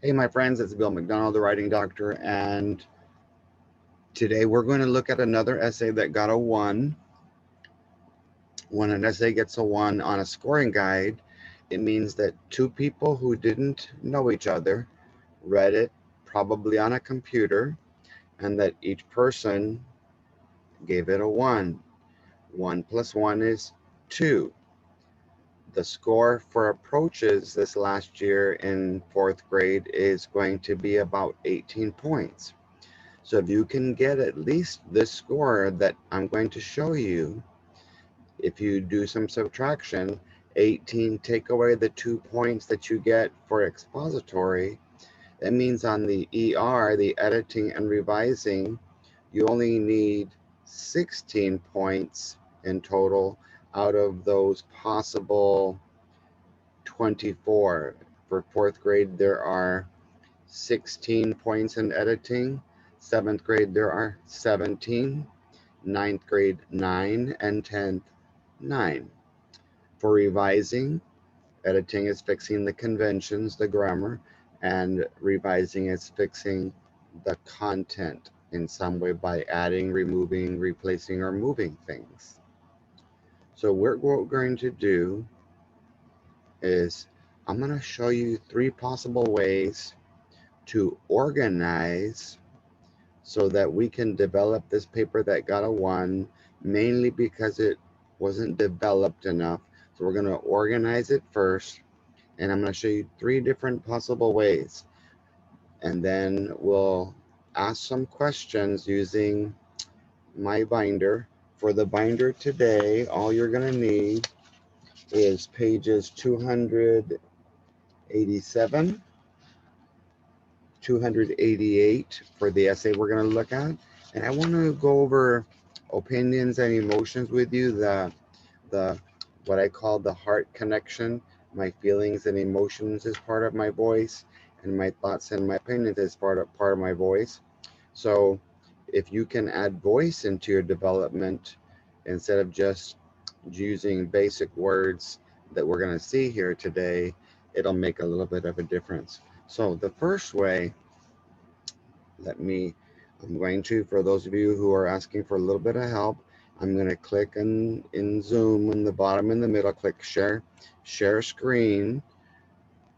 Hey, my friends, it's Bill MacDonald, the writing doctor, and today we're going to look at another essay that got a 1. When an essay gets a 1 on a scoring guide, it means that two people who didn't know each other read it, probably on a computer, and that each person gave it a 1. 1 plus 1 is 2. The score for approaches this last year in 4th grade is going to be about 18 points. So if you can get at least this score that I'm going to show you, if you do some subtraction, 18, take away the 2 points that you get for expository, that means on the ER, the editing and revising, you only need 16 points in total out of those possible 24. For 4th grade, there are 16 points in editing. 7th grade, there are 17. 9th grade, 9. And 10th, 9. For revising, editing is fixing the conventions, the grammar, and revising is fixing the content in some way by adding, removing, replacing, or moving things. So what we're going to do is I'm going to show you 3 possible ways to organize so that we can develop this paper that got a 1, mainly because it wasn't developed enough. So we're going to organize it first, and I'm going to show you 3 different possible ways. And then we'll ask some questions using my binder. For the binder today, all you're going to need is pages 287, 288 for the essay we're going to look at. And I want to go over opinions and emotions with you, the what I call the heart connection. My feelings and emotions is part of my voice, and my thoughts and my opinions is part of my voice. So if you can add voice into your development instead of just using basic words that we're going to see here today, it'll make a little bit of a difference. So the first way, I'm going to, for those of you who are asking for a little bit of help, I'm going to click in Zoom in the bottom in the middle, click share screen.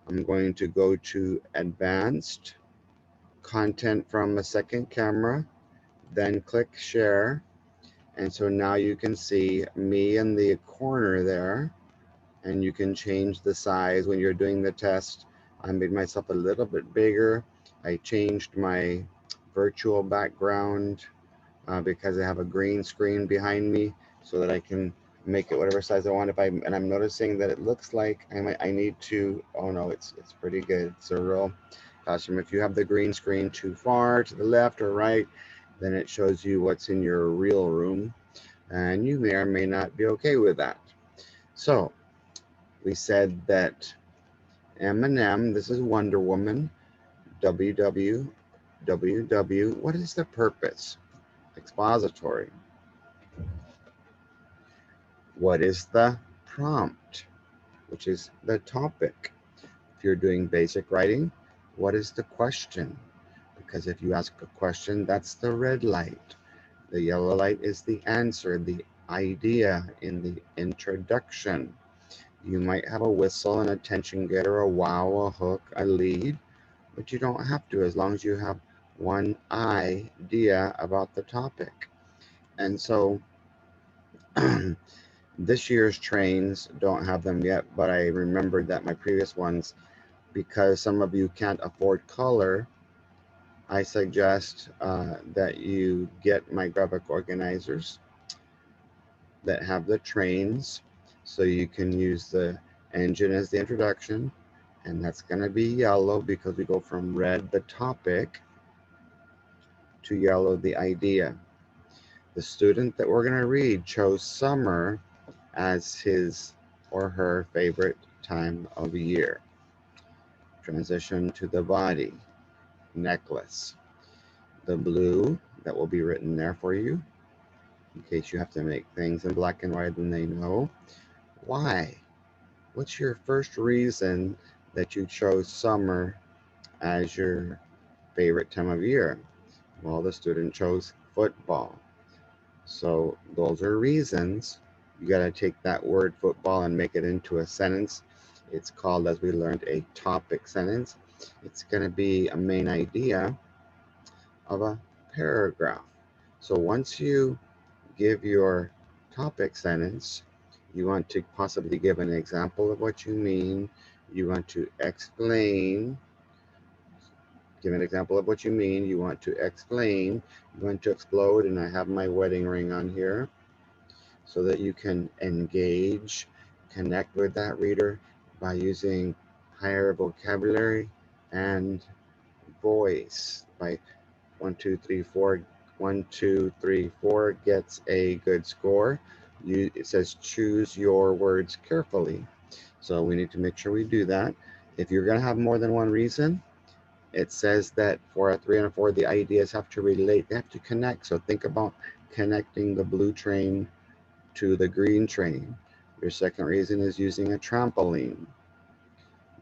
I'm going to go to advanced content from a second camera, then click share. And so now you can see me in the corner there, and you can change the size when you're doing the test. I made myself a little bit bigger. I changed my virtual background because I have a green screen behind me so that I can make it whatever size I want. And I'm noticing that it looks like I need to, oh no, it's pretty good. It's a real classroom. If you have the green screen too far to the left or right, then it shows you what's in your real room, and you may or may not be okay with that. So we said that M&M, this is Wonder Woman, WW, WW, what is the purpose? Expository. What is the prompt, which is the topic? If you're doing basic writing, what is the question? Because if you ask a question, that's the red light. The yellow light is the answer, the idea in the introduction. You might have a whistle, an attention getter, a wow, a hook, a lead, but you don't have to as long as you have one idea about the topic. And so this year's trains don't have them yet, but I remembered that my previous ones, because some of you can't afford color, I suggest that you get my graphic organizers that have the trains, so you can use the engine as the introduction, and that's going to be yellow because we go from red, the topic, to yellow, the idea. The student that we're going to read chose summer as his or her favorite time of year. Transition to the body, necklace. The blue that will be written there for you, in case you have to make things in black and white and they know. Why? What's your first reason that you chose summer as your favorite time of year? Well, the student chose football. So those are reasons. You got to take that word football and make it into a sentence. It's called, as we learned, a topic sentence. It's going to be a main idea of a paragraph. So once you give your topic sentence, you want to possibly give an example of what you mean. You want to explain, give an example of what you mean. You want to explain, you want to explode, and I have my wedding ring on here so that you can engage, connect with that reader by using higher vocabulary and voice. By 1, 2, 3, 4, 1, 2, 3, 4 gets a good score. It says choose your words carefully. So we need to make sure we do that. If you're going to have more than one reason, it says that for a 3 and a 4, the ideas have to relate. They have to connect. So think about connecting the blue train to the green train. Your second reason is using a trampoline.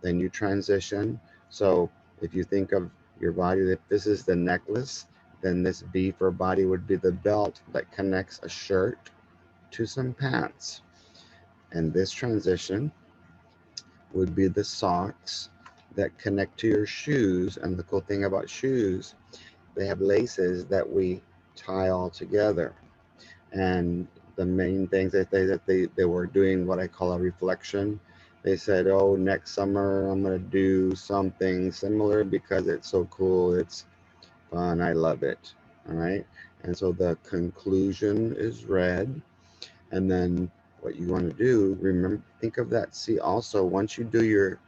Then you transition. So if you think of your body, if this is the necklace, then this B for body would be the belt that connects a shirt to some pants. And this transition would be the socks that connect to your shoes. And the cool thing about shoes, they have laces that we tie all together. And the main things they were doing what I call a reflection. They said, oh, next summer I'm going to do something similar because it's so cool. It's fun. I love it. All right. And so the conclusion is red. And then what you want to do, remember, think of that. See, also, once you do your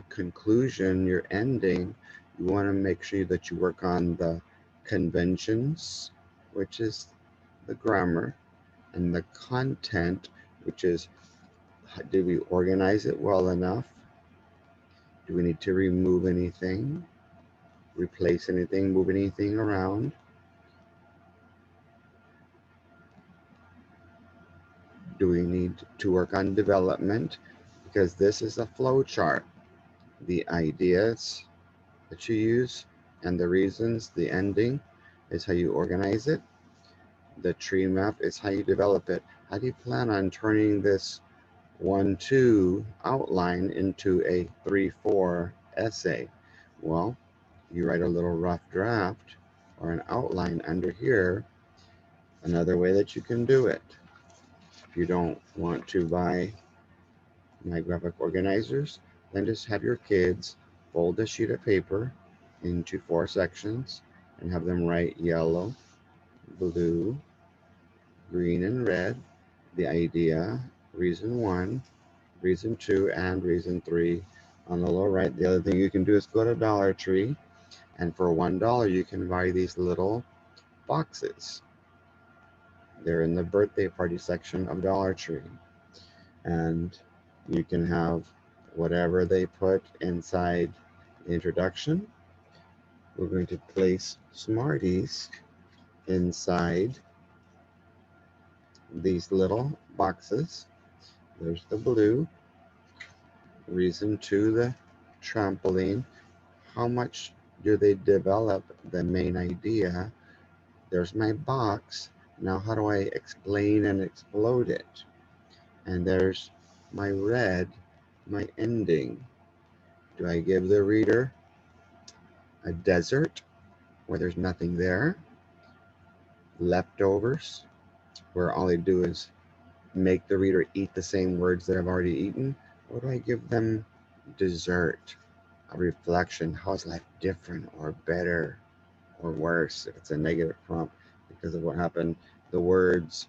conclusion, your ending, you want to make sure that you work on the conventions, which is the grammar, and the content, which is, did we organize it well enough? Do we need to remove anything, replace anything, move anything around? Do we need to work on development? Because this is a flow chart. The ideas that you use and the reasons, the ending is how you organize it. The tree map is how you develop it. How do you plan on turning this 1-2 outline into a 3-4 essay? Well, you write a little rough draft or an outline under here. Another way that you can do it, if you don't want to buy my graphic organizers, then just have your kids fold a sheet of paper into 4 sections and have them write yellow, blue, green, and red, the idea, reason 1, reason 2, and reason 3 on the lower right. The other thing you can do is go to Dollar Tree, and for $1 you can buy these little boxes. They're in the birthday party section of Dollar Tree, and you can have whatever they put inside the introduction. We're going to place Smarties inside these little boxes. There's the blue, reason 2, the trampoline. How much do they develop the main idea? There's my box. Now how do I explain and explode it? And there's my red, my ending. Do I give the reader a desert where there's nothing there? Leftovers, where all they do is make the reader eat the same words that I've already eaten? Or do I give them dessert, a reflection? How is life different or better or worse if it's a negative prompt because of what happened? The words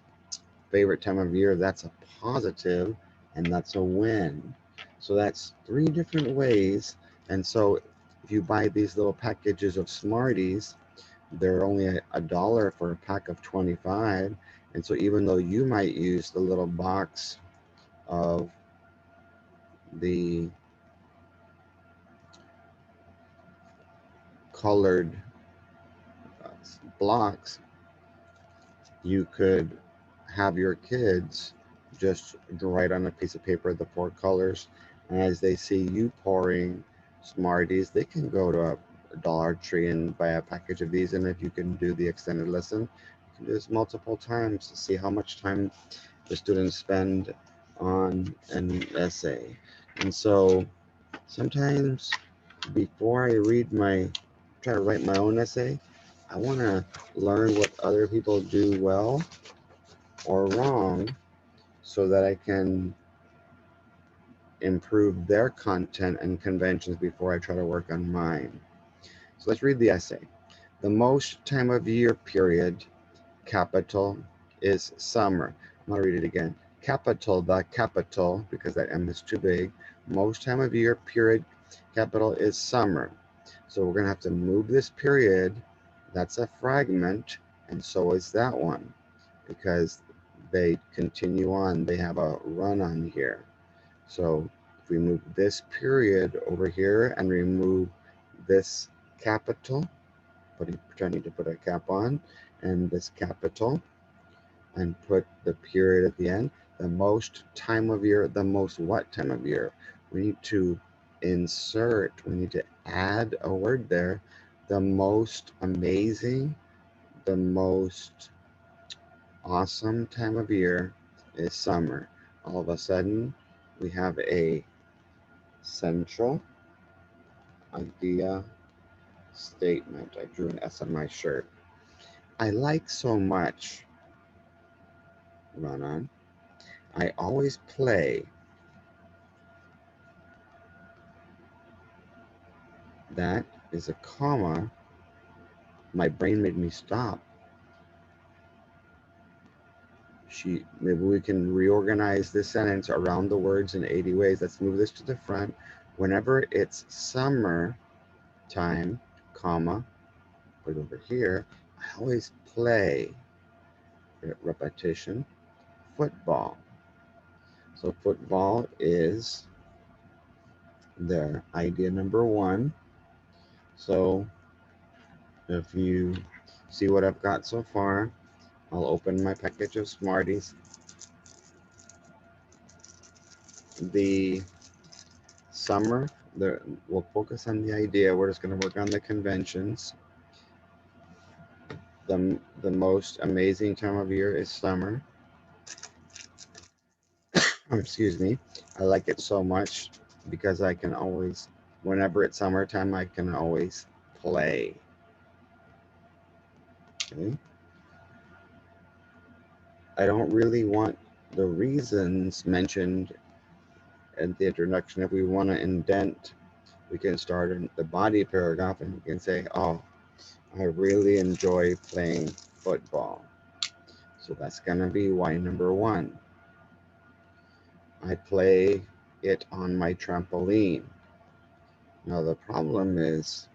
favorite time of year, that's a positive, and that's a win. So that's 3 different ways. And so if you buy these little packages of Smarties, they're only $1 for a pack of 25. And so even though you might use the little box of the colored blocks, you could have your kids just write on a piece of paper the 4 colors, and as they see you pouring Smarties, they can go to a Dollar Tree and buy a package of these. And if you can do the extended lesson, you can do this multiple times to see how much time the students spend on an essay. And so sometimes before I try to write my own essay, I want to learn what other people do well or wrong so that I can improve their content and conventions before I try to work on mine. So let's read the essay. The most time of year period, capital, is summer. I'm going to read it again. Capital, the capital, because that M is too big. Most time of year period, capital, is summer. So we're going to have to move this period. That's a fragment, and so is that one, because they continue on. They have a run on here. So if we move this period over here and remove this capital, pretending to put a cap on, and this capital, and put the period at the end, the most time of year, the most what time of year? We need to we need to add a word there. The most amazing, the most awesome time of year is summer. All of a sudden, we have a central idea statement. I drew an S on my shirt. I like so much, run on. I always play. That is a comma. My brain made me stop. Maybe we can reorganize this sentence around the words in 80 ways. Let's move this to the front. Whenever it's summer time, comma, put it over here, I always play, repetition, football. So football is the idea number one. So if you see what I've got so far, I'll open my package of Smarties. The summer, we'll focus on the idea. We're just going to work on the conventions. The most amazing time of year is summer. Excuse me. I like it so much because I can always, whenever it's summertime, I can always play. Okay. I don't really want the reasons mentioned in the introduction. If we want to indent, we can start in the body paragraph and we can say, oh, I really enjoy playing football. So that's going to be why number one. I play it on my trampoline. Now the problem is,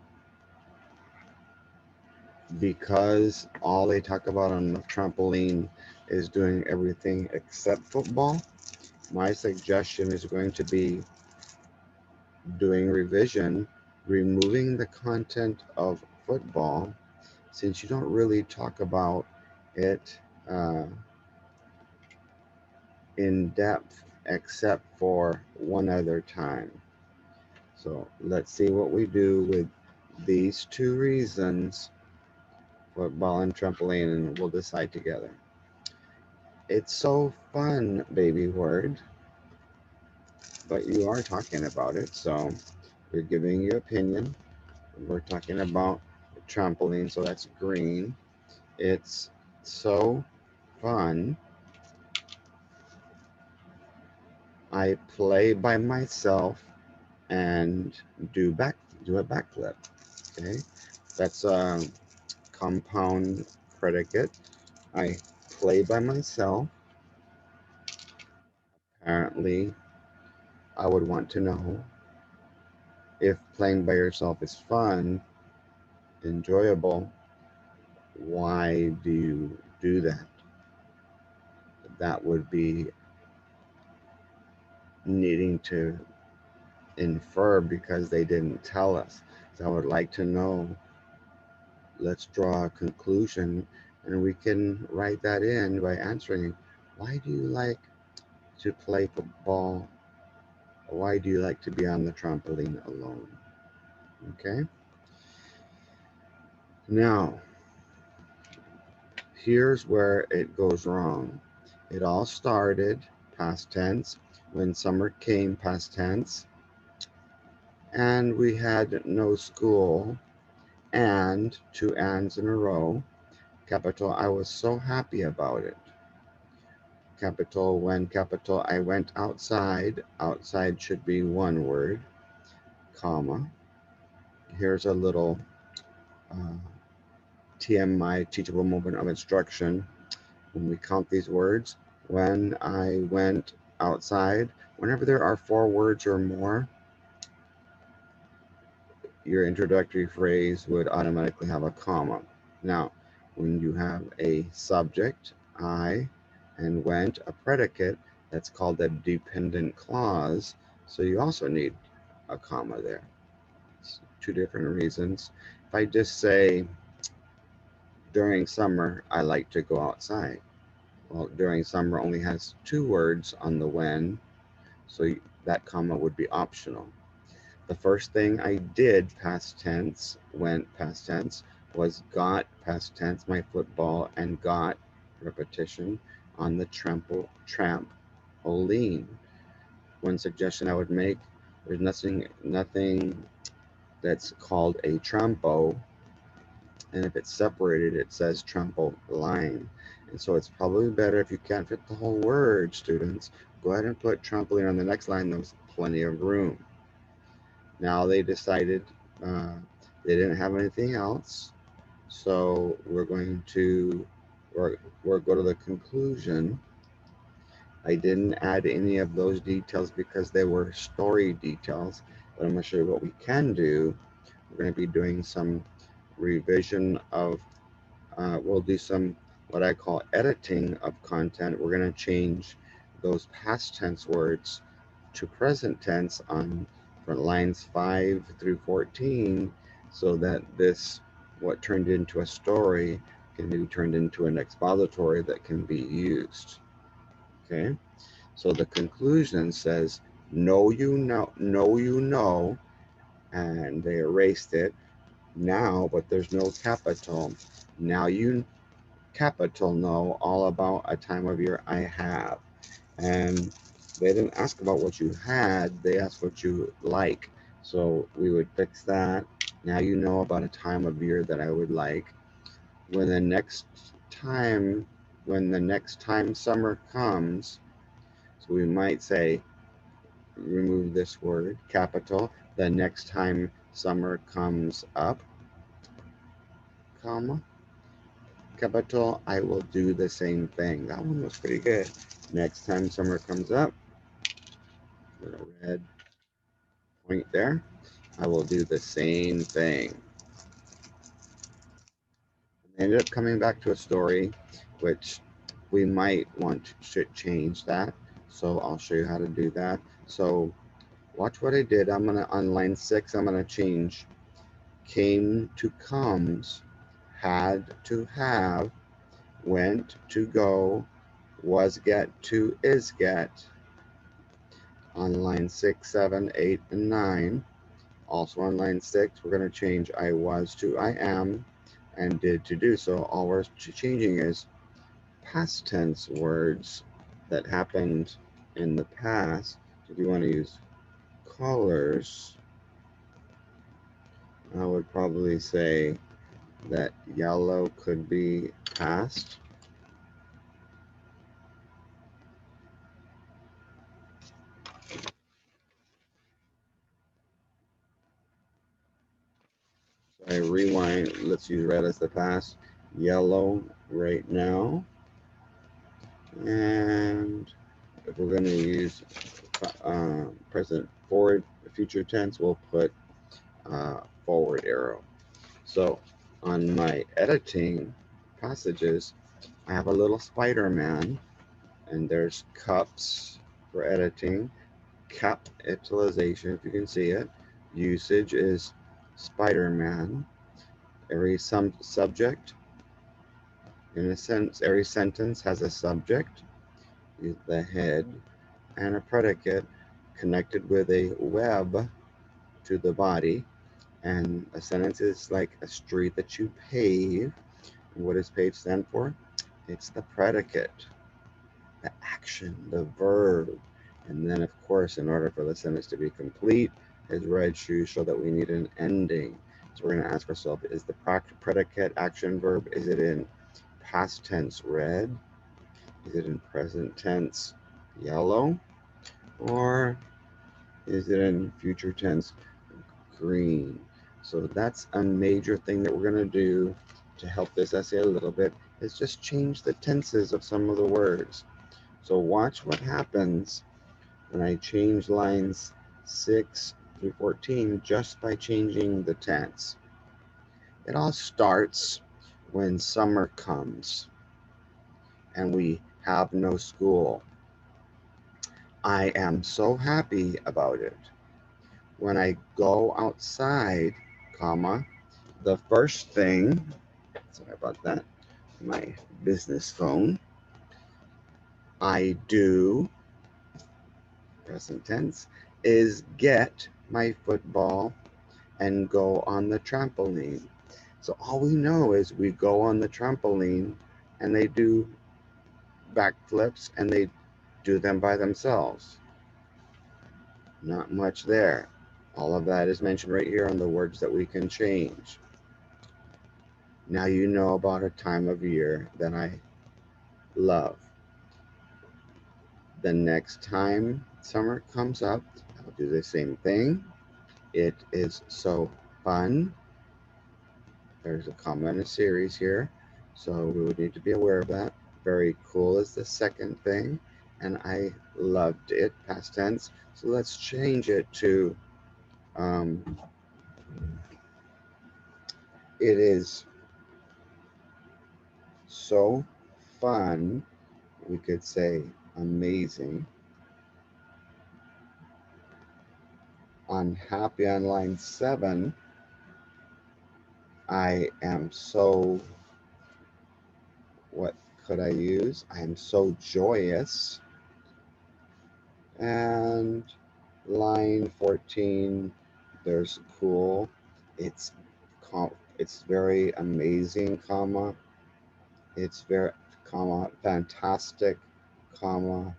because all they talk about on the trampoline is doing everything except football, my suggestion is going to be doing revision, removing the content of football, since you don't really talk about it in depth except for one other time. So let's see what we do with these two reasons, football and trampoline, and we'll decide together. It's so fun, baby word, but you are talking about it, so you're giving your opinion. We're talking about trampoline, so that's green. It's so fun. I play by myself and do a backflip. Okay, that's a compound predicate. I play by myself. Apparently, I would want to know, if playing by yourself is fun, enjoyable, why do you do that? That would be needing to infer because they didn't tell us. So I would like to know. Let's draw a conclusion, and we can write that in by answering, why do you like to play football? Why do you like to be on the trampoline alone? Okay. Now, here's where it goes wrong. It all started, past tense, when summer came, past tense, and we had no school, and two ands in a row. Capital, I was so happy about it. Capital, when capital I went outside, outside should be one word, comma. Here's a little uh, TMI, teachable moment of instruction. When we count these words, when I went outside, whenever there are four words or more, your introductory phrase would automatically have a comma. Now, when you have a subject, I, and went, a predicate, that's called a dependent clause. So you also need a comma there. It's two different reasons. If I just say, during summer, I like to go outside. Well, during summer only has two words on the when, so that comma would be optional. The first thing I did, past tense, went past tense, was got past tense, my football, and got, repetition, on the trampoline. One suggestion I would make, there's nothing that's called a trampo, and if it's separated, it says trampoline. And so it's probably better, if you can't fit the whole word, students, go ahead and put trampoline on the next line. There's plenty of room. Now they decided they didn't have anything else, so we're going to go to the conclusion. I didn't add any of those details because they were story details, but I'm going to show you what we can do. We're going to be doing some revision of, we'll do some what I call editing of content. We're going to change those past tense words to present tense on from lines 5 through 14, so that this, what turned into a story, can be turned into an expository that can be used. Okay, so the conclusion says, know you know, and they erased it now, but there's no capital. Now you capital know all about a time of year I have. And they didn't ask about what you had, they asked what you like. So we would fix that. Now you know about a time of year that I would like. When the next time, summer comes, so we might say, remove this word, capital, the next time summer comes up, comma, capital, I will do the same thing. That one was pretty good. Next time summer comes up, little red point there, I will do the same thing. I ended up coming back to a story, which we might want to change that. So I'll show you how to do that. So watch what I did. I'm going to, on line 6, I'm going to change came to comes, had to have, went to go, was get to is get. On line 6, 7, 8, and 9. Also on line 6, we're going to change I was to I am, and did to do. So all we're changing is past tense words that happened in the past. If you want to use colors, I would probably say that yellow could be past. So I rewind, let's use red as the past, yellow right now. And if we're going to use present forward, future tense, we'll put forward arrow. So on my editing passages, I have a little Spider-Man, and there's cups for editing, capitalization, if you can see it. Usage is Spider-Man. Every subject, in a sense, every sentence has a subject, the head, and a predicate connected with a web to the body, And a sentence is like a street that you pave. And what does pave stand for? It's the predicate, the action, the verb. And then, of course, in order for the sentence to be complete, his red shoes show that we need an ending. So we're going to ask ourselves, is the predicate action verb, is it in past tense red? Is it in present tense yellow? Or is it in future tense green? So that's a major thing that we're going to do to help this essay a little bit, is just change the tenses of some of the words. So watch what happens when I change lines 6 through 14 just by changing the tense. It all starts when summer comes and we have no school. I am so happy about it. When I go outside, comma, the first thing, sorry about that, my business phone, I do, present tense, is get my football and go on the trampoline. So all we know is we go on the trampoline and they do backflips and they do them by themselves. Not much there. All of that is mentioned right here on the words that we can change. Now you know about a time of year that I love. The next time summer comes up, I'll do the same thing. It is so fun. There's a comma in a series here, so we would need to be aware of that. Very cool is the second thing, and I loved it, past tense. So let's change it to um, it is so fun. We could say amazing. On happy on line 7, I am so, what could I use? I am so joyous. And line 14, there's cool. It's it's very amazing, comma. It's very, comma, fantastic, comma,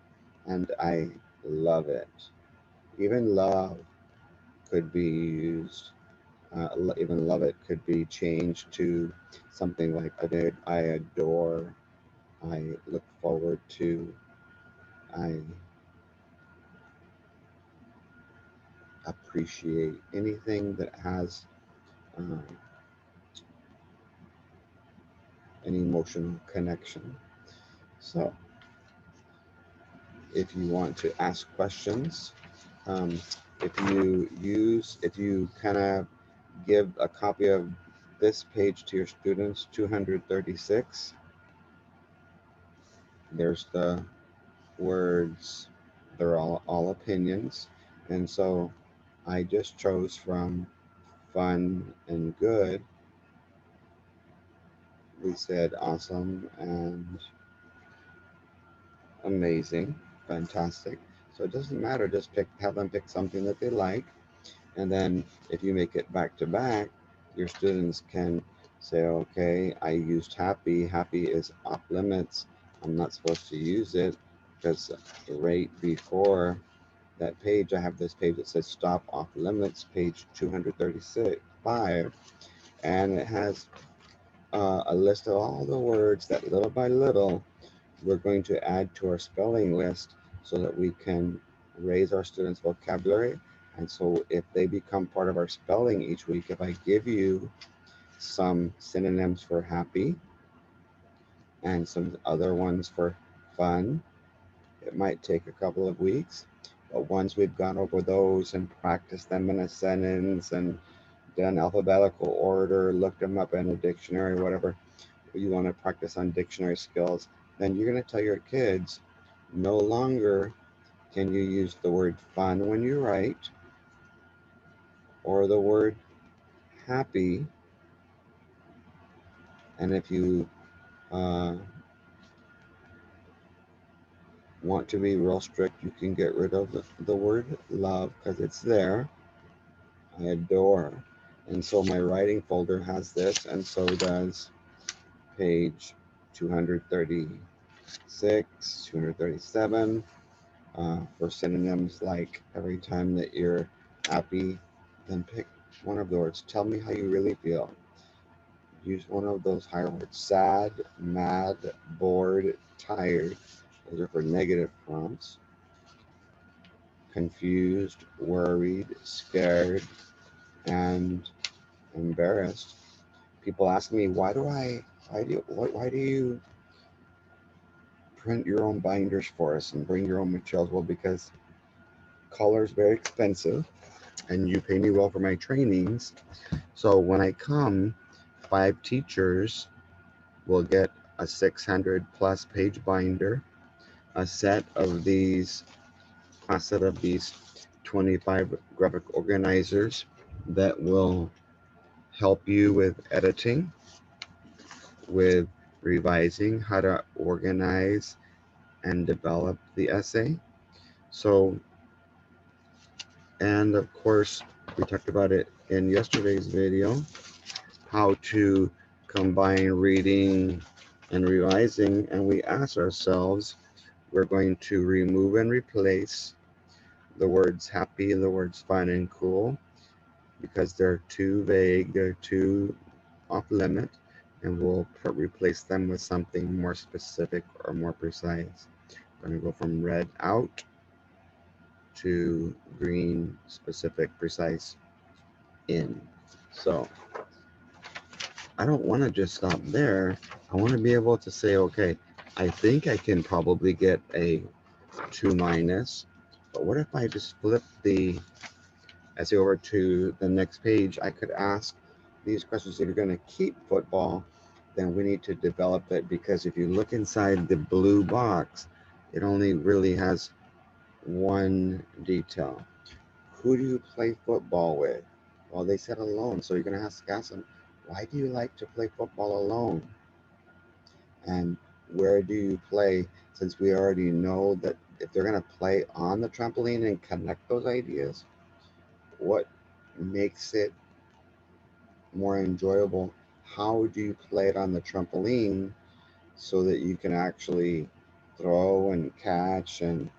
and I love it. Even love could be used. Even love it could be changed to something like I adore, I look forward to, I appreciate anything that has um, an emotional connection. So if you want to ask questions, um, if you kind of give a copy of this page to your students, 236, there's the words, they're all opinions. And so I just chose from fun and good. We said awesome and amazing, fantastic. So it doesn't matter, just have them pick something that they like. And then if you make it back to back, your students can say, okay, I used happy. Happy is off limits. I'm not supposed to use it because right before that page, I have this page that says stop off limits, page 235. And it has a list of all the words that little by little we're going to add to our spelling list so that we can raise our students' vocabulary. And so if they become part of our spelling each week, if I give you some synonyms for happy and some other ones for fun, it might take a couple of weeks. But once we've gone over those and practiced them in a sentence and done alphabetical order, looked them up in a dictionary, whatever you want to practice on dictionary skills, then you're going to tell your kids no longer can you use the word fun when you write or the word happy. And if you uh, want to be real strict, you can get rid of the word love because it's there. I adore. And so my writing folder has this, and so does page 236, 237. For synonyms, like every time that you're happy, then pick one of the words. Tell me how you really feel. Use one of those higher words. Sad, mad, bored, tired. Those are for negative prompts. Confused, worried, scared, and embarrassed. People ask me, why do you print your own binders for us and bring your own materials? Well, because color is very expensive and you pay me well for my trainings. So when I come, 5 teachers will get a 600 plus page binder, a set of these 25 graphic organizers that will help you with editing, with revising how to organize and develop the essay. So, and of course, we talked about it in yesterday's video, how to combine reading and revising, and we ask ourselves, we're going to remove and replace the words happy and the words fun and cool because they're too vague, they're too off limit, and we'll replace them with something more specific or more precise. We're going to go from red out to green, specific, precise, in. So I don't want to just stop there. I want to be able to say, okay, I think I can probably get a 2 minus, but what if I just flip the essay over to the next page? I could ask these questions. If you're going to keep football, then we need to develop it, because if you look inside the blue box, it only really has one detail. Who do you play football with? Well, they said alone. So you're going to have to ask them, why do you like to play football alone? And where do you play? Since we already know that if they're going to play on the trampoline and connect those ideas, what makes it more enjoyable? How do you play it on the trampoline so that you can actually throw and catch and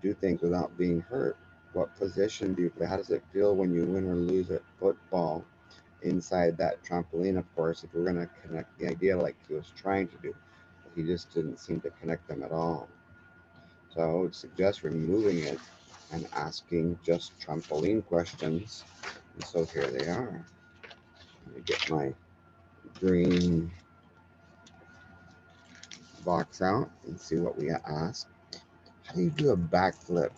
do things without being hurt? What position do you play? How does it feel when you win or lose at football inside that trampoline? Of course, if we're going to connect the idea like he was trying to do, he just didn't seem to connect them at all. So I would suggest removing it and asking just trampoline questions. And so here they are. Let me get my green box out and see what we ask. How do you do a backflip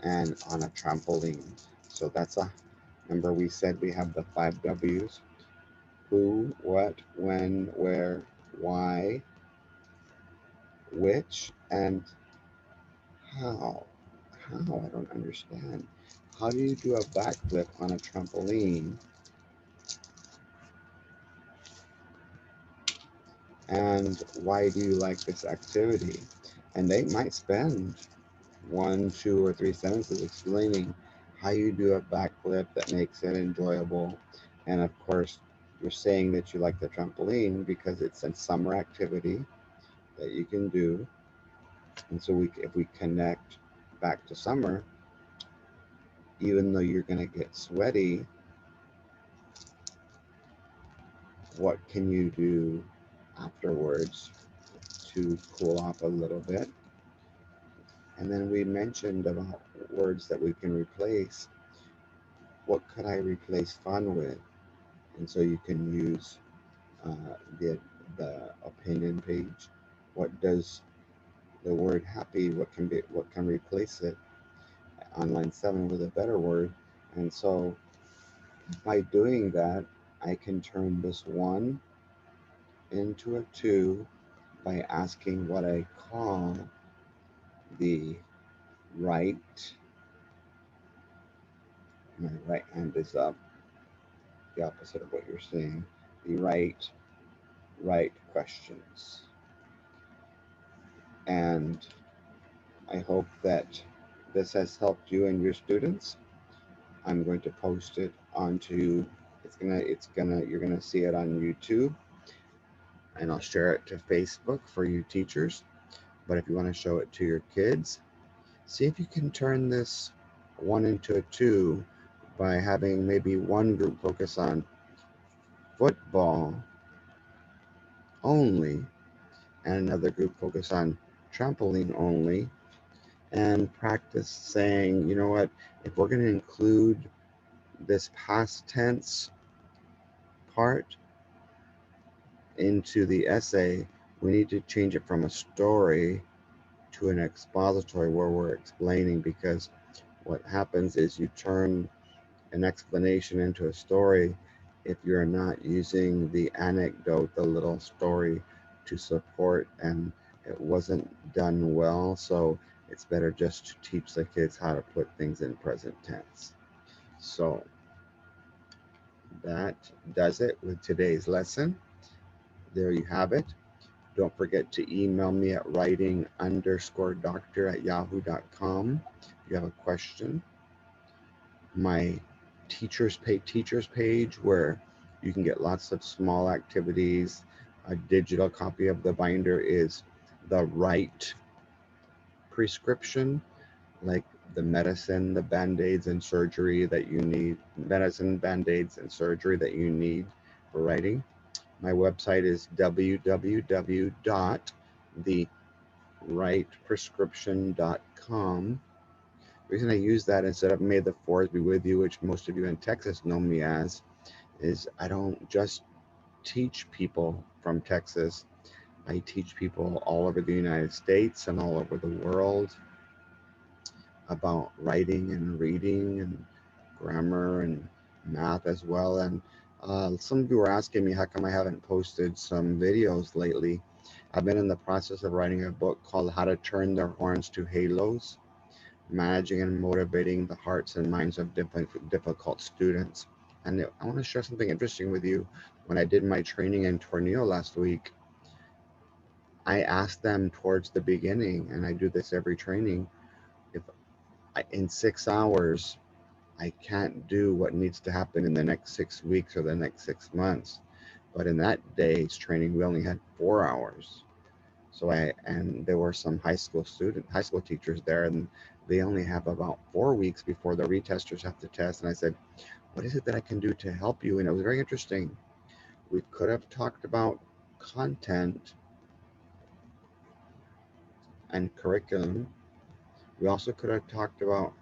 and on a trampoline? So that's a, remember we said we have the 5 W's: who, what, when, where, why, which, and how. How? I don't understand. How do you do a backflip on a trampoline? And why do you like this activity? And they might spend 1, 2, or 3 sentences explaining how you do a backflip that makes it enjoyable. And of course, you're saying that you like the trampoline because it's a summer activity that you can do. And so if we connect back to summer, even though you're going to get sweaty, what can you do afterwards to cool off a little bit? And then we mentioned about words that we can replace. What could I replace fun with? And so you can use the opinion page. What does the word happy? What can replace it on line 7 with a better word? And so by doing that, I can turn this 1 into a 2 by asking what I call the right. My right hand is up, the opposite of what you're seeing. The right questions. And I hope that this has helped you and your students. I'm going to post it onto, you're gonna see it on YouTube, and I'll share it to Facebook for you teachers. But if you want to show it to your kids, see if you can turn this one into a two by having maybe one group focus on football only and another group focus on trampoline only, and practice saying, you know what, if we're going to include this past tense part into the essay, we need to change it from a story to an expository where we're explaining, because what happens is you turn an explanation into a story if you're not using the anecdote, the little story to support, and it wasn't done well. So it's better just to teach the kids how to put things in present tense. So that does it with today's lesson. There you have it. Don't forget to email me at writing_doctor@yahoo.com if you have a question. My teachers page, where you can get lots of small activities. A digital copy of the binder is the right prescription, like the medicine, the band-aids and surgery that you need, medicine, band-aids and surgery that you need for writing. My website is www.therightprescription.com. The reason I use that instead of May the 4th be with you, which most of you in Texas know me as, is I don't just teach people from Texas. I teach people all over the United States and all over the world about writing and reading and grammar and math as well. And some of you were asking me how come I haven't posted some videos lately. I've been in the process of writing a book called How to Turn Their Horns to Halos, managing and motivating the hearts and minds of difficult students. And I want to share something interesting with you. When I did my training in Tornillo last week, I asked them towards the beginning, and I do this every training, if in 6 hours I can't do what needs to happen in the next 6 weeks or the next 6 months. But in that day's training, we only had 4 hours. So and there were some high school teachers there, and they only have about 4 weeks before the retesters have to test. And I said, what is it that I can do to help you? And it was very interesting. We could have talked about content and curriculum. We also could have talked about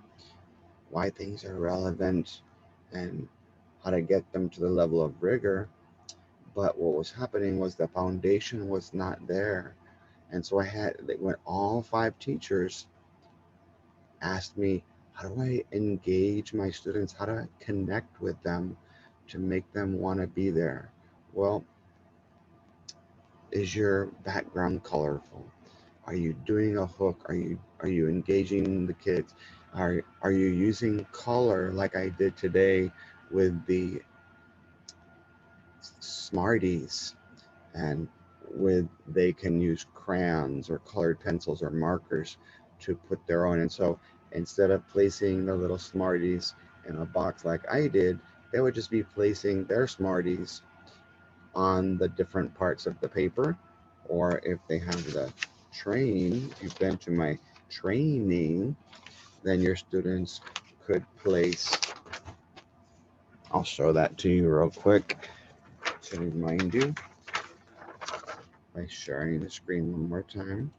why things are relevant and how to get them to the level of rigor. But what was happening was the foundation was not there. And so when all 5 teachers asked me, how do I engage my students? How do I connect with them to make them want to be there? Well, is your background colorful? Are you doing a hook? Are you engaging the kids? Are you using color like I did today with the Smarties, and they can use crayons or colored pencils or markers to put their own. And so instead of placing the little Smarties in a box like I did, they would just be placing their Smarties on the different parts of the paper. Or if they have the train, if you've been to my training, then your students could place, I'll show that to you real quick to remind you by sharing the screen one more time.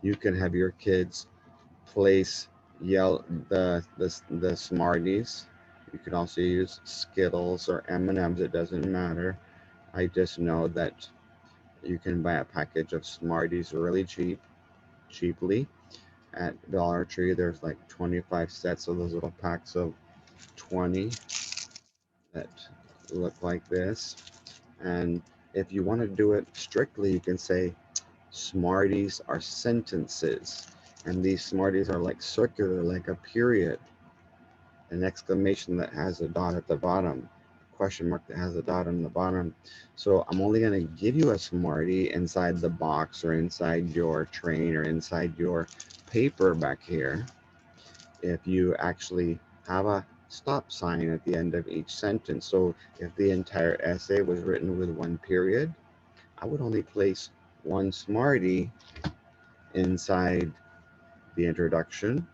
You can have your kids place the Smarties. You can also use Skittles or M&Ms. It doesn't matter. I just know that you can buy a package of Smarties really cheaply at Dollar Tree. There's like 25 sets of those little packs of 20 that look like this. And if you want to do it strictly, you can say Smarties are sentences, and these Smarties are like circular, like a period, an exclamation that has a dot at the bottom, question mark that has a dot on the bottom. So I'm only going to give you a Smartie inside the box or inside your train or inside your paper back here, if you actually have a stop sign at the end of each sentence. So if the entire essay was written with one period, I would only place one Smartie inside the introduction,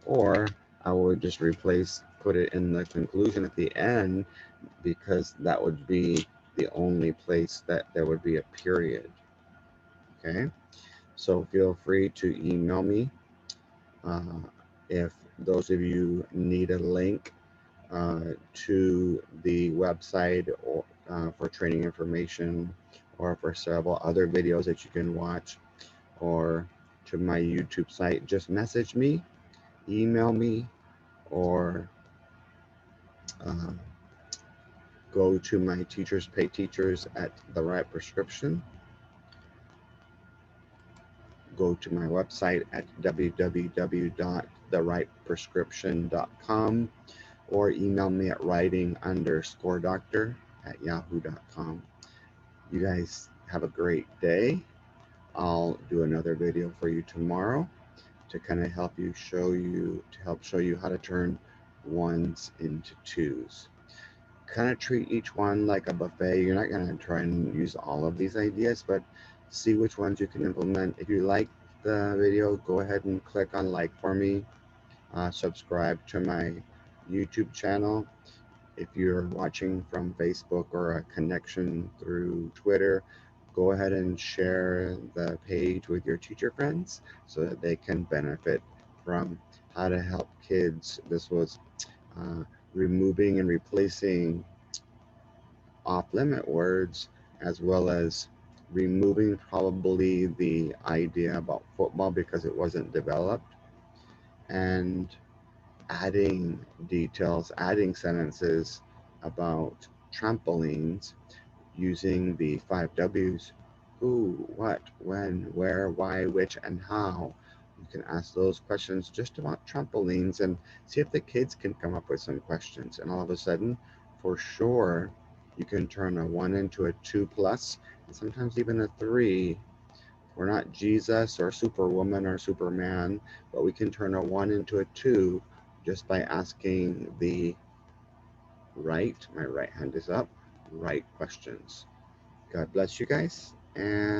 or I would just put it in the conclusion at the end, because that would be the only place that there would be a period. Okay, so feel free to email me uh, if those of you need a link to the website, or for training information, or for several other videos that you can watch, or to my YouTube site. Just message me, email me, or uh, go to my Teachers Pay Teachers at The Right Prescription. Go to my website at www.therightprescription.com, or email me at writing_doctor@yahoo.com. You guys have a great day. I'll do another video for you tomorrow to kind of help show you how to turn ones into twos. Kind of treat each one like a buffet. You're not going to try and use all of these ideas, but see which ones you can implement. If you like the video, go ahead and click on like for me. Subscribe to my YouTube channel. If you're watching from Facebook or a connection through Twitter, go ahead and share the page with your teacher friends so that they can benefit from how to help kids. This was uh, removing and replacing off-limit words, as well as removing probably the idea about football because it wasn't developed, and adding details, adding sentences about trampolines using the 5 W's: who, what, when, where, why, which, and how. You can ask those questions just about trampolines and see if the kids can come up with some questions. And all of a sudden, for sure, you can turn a 1 into a 2 plus, and sometimes even a 3. We're not Jesus or Superwoman or Superman, but we can turn a 1 into a 2 just by asking the my right hand is up, right questions. God bless you guys, and